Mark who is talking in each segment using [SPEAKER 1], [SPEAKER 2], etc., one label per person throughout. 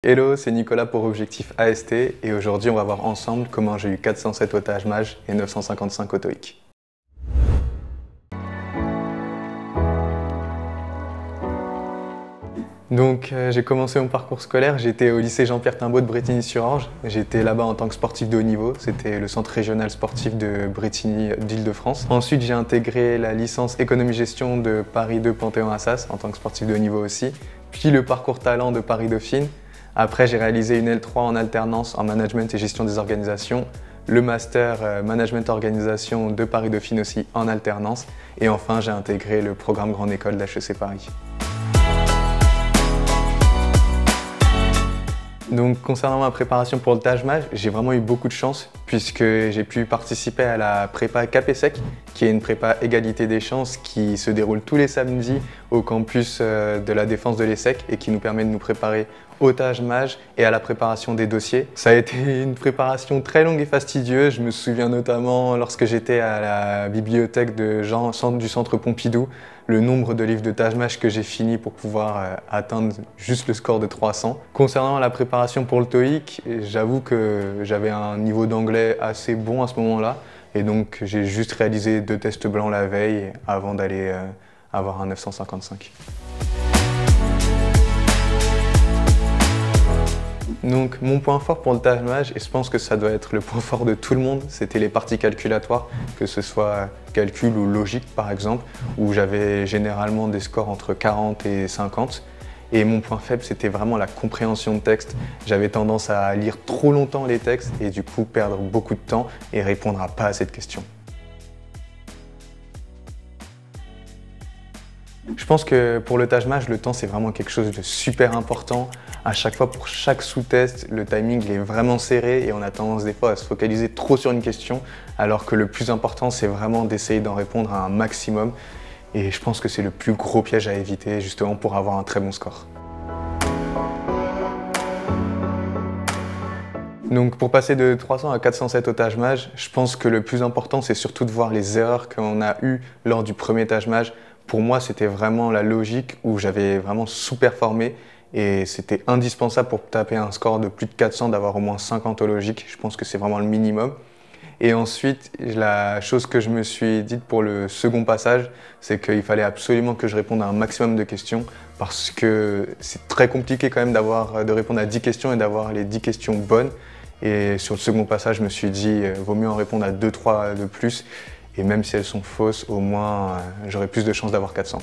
[SPEAKER 1] Hello, c'est Nicolas pour Objectif AST et aujourd'hui on va voir ensemble comment j'ai eu 407 au Taj Mahal et 955 au TOEIC. Donc j'ai commencé mon parcours scolaire, j'étais au lycée Jean-Pierre Timbaud de Brétigny-sur-Orge. J'étais là-bas en tant que sportif de haut niveau, c'était le centre régional sportif de Brétigny d'Île-de-France. Ensuite j'ai intégré la licence économie-gestion de Paris 2 Panthéon-Assas en tant que sportif de haut niveau aussi, puis le parcours talent de Paris-Dauphine. Après, j'ai réalisé une L3 en alternance en management et gestion des organisations, le master management organisation de Paris-Dauphine aussi en alternance, et enfin j'ai intégré le programme Grande École d'HEC Paris. Donc concernant ma préparation pour le Taj Mahal, j'ai vraiment eu beaucoup de chance puisque j'ai pu participer à la prépa CAPESEC, qui est une prépa égalité des chances qui se déroule tous les samedis au campus de la Défense de l'ESSEC et qui nous permet de nous préparer au Taj Mahal et à la préparation des dossiers. Ça a été une préparation très longue et fastidieuse. Je me souviens notamment lorsque j'étais à la bibliothèque du centre Pompidou, le nombre de livres de Taj Mahal que j'ai fini pour pouvoir atteindre juste le score de 300. Concernant la préparation pour le TOEIC, j'avoue que j'avais un niveau d'anglais assez bon à ce moment-là et donc j'ai juste réalisé 2 tests blancs la veille avant d'aller avoir un 955. Donc mon point fort pour le Taj Mahal, et je pense que ça doit être le point fort de tout le monde, c'était les parties calculatoires, que ce soit calcul ou logique par exemple, où j'avais généralement des scores entre 40 et 50. Et mon point faible, c'était vraiment la compréhension de texte. J'avais tendance à lire trop longtemps les textes et du coup perdre beaucoup de temps et répondre à pas assez de questions. Je pense que pour le Taj Mahal, le temps c'est vraiment quelque chose de super important. À chaque fois, pour chaque sous-test, le timing il est vraiment serré et on a tendance des fois à se focaliser trop sur une question, alors que le plus important c'est vraiment d'essayer d'en répondre à un maximum. Et je pense que c'est le plus gros piège à éviter justement pour avoir un très bon score. Donc pour passer de 300 à 407 au Taj Mahal, je pense que le plus important c'est surtout de voir les erreurs qu'on a eues lors du premier Taj Mahal. Pour moi, c'était vraiment la logique où j'avais vraiment sous-performé et c'était indispensable pour taper un score de plus de 400 d'avoir au moins 50 au logique. Je pense que c'est vraiment le minimum. Et ensuite, la chose que je me suis dite pour le second passage, c'est qu'il fallait absolument que je réponde à un maximum de questions parce que c'est très compliqué quand même de répondre à 10 questions et d'avoir les 10 questions bonnes. Et sur le second passage, je me suis dit, vaut mieux en répondre à 2-3 de plus. Et même si elles sont fausses, au moins j'aurai plus de chances d'avoir 400.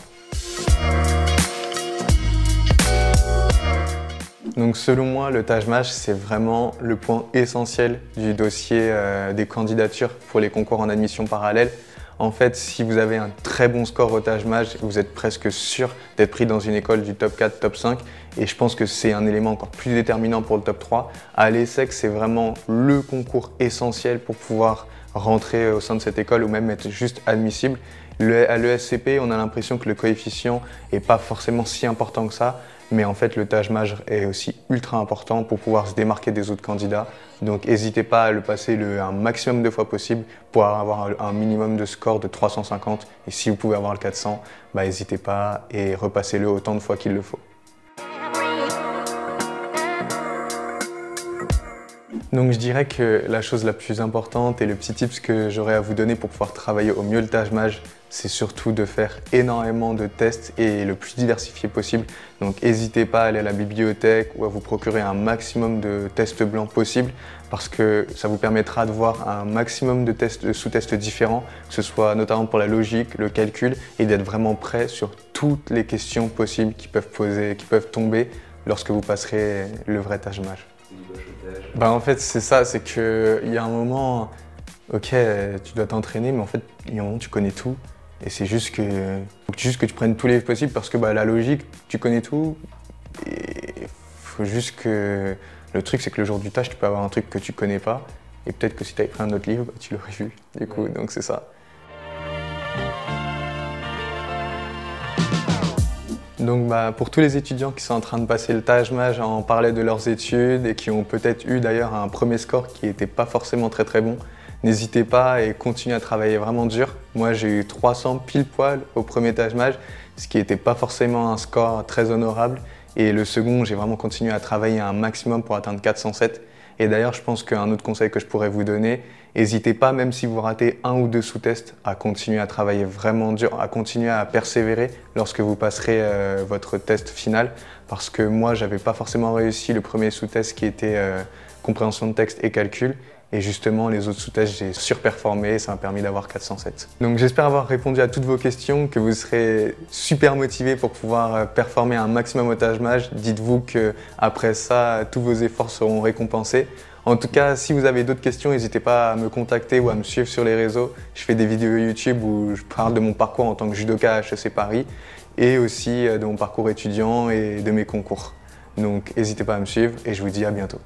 [SPEAKER 1] Donc selon moi, le Taj Mahal, c'est vraiment le point essentiel du dossier des candidatures pour les concours en admission parallèle. En fait, si vous avez un très bon score au Taj Mahal, vous êtes presque sûr d'être pris dans une école du top 4, top 5. Et je pense que c'est un élément encore plus déterminant pour le top 3. À l'ESSEC, c'est vraiment le concours essentiel pour pouvoir rentrer au sein de cette école ou même être juste admissible. À l'ESCP, on a l'impression que le coefficient n'est pas forcément si important que ça, mais en fait le Taj Mahal est aussi ultra important pour pouvoir se démarquer des autres candidats. Donc n'hésitez pas à le passer un maximum de fois possible pour avoir un minimum de score de 350. Et si vous pouvez avoir le 400, n'hésitez pas et repassez-le autant de fois qu'il le faut. Donc je dirais que la chose la plus importante et le petit tips que j'aurais à vous donner pour pouvoir travailler au mieux le Taj Mahal, c'est surtout de faire énormément de tests et le plus diversifié possible. Donc n'hésitez pas à aller à la bibliothèque ou à vous procurer un maximum de tests blancs possibles parce que ça vous permettra de voir un maximum de sous-tests différents, que ce soit notamment pour la logique, le calcul et d'être vraiment prêt sur toutes les questions possibles qui peuvent tomber lorsque vous passerez le vrai Taj Mahal. En fait c'est ça, c'est qu'il y a un moment, ok tu dois t'entraîner mais en fait il y a un moment tu connais tout et c'est juste que faut juste que tu prennes tous les livres possibles parce que la logique tu connais tout et faut juste que le truc c'est que le jour du tâche tu peux avoir un truc que tu connais pas et peut-être que si tu avais pris un autre livre tu l'aurais vu du coup donc c'est ça. Donc pour tous les étudiants qui sont en train de passer le Taj Mahal, en parler de leurs études et qui ont peut-être eu d'ailleurs un premier score qui n'était pas forcément très bon, n'hésitez pas et continuez à travailler vraiment dur. Moi j'ai eu 300 pile poil au premier Taj Mahal, ce qui n'était pas forcément un score très honorable Et le second, j'ai vraiment continué à travailler un maximum pour atteindre 407. Et d'ailleurs, je pense qu'un autre conseil que je pourrais vous donner, n'hésitez pas, même si vous ratez un ou deux sous-tests, à continuer à travailler vraiment dur, à continuer à persévérer lorsque vous passerez votre test final. Parce que moi, j'avais pas forcément réussi le premier sous-test qui était compréhension de texte et calcul. Et justement, les autres sous-tests, j'ai surperformé et ça m'a permis d'avoir 407. Donc j'espère avoir répondu à toutes vos questions, que vous serez super motivés pour pouvoir performer un maximum au Taj-Maj. Dites-vous qu'après ça, tous vos efforts seront récompensés. En tout cas, si vous avez d'autres questions, n'hésitez pas à me contacter ou à me suivre sur les réseaux. Je fais des vidéos YouTube où je parle de mon parcours en tant que judoka à HEC Paris et aussi de mon parcours étudiant et de mes concours. Donc n'hésitez pas à me suivre et je vous dis à bientôt.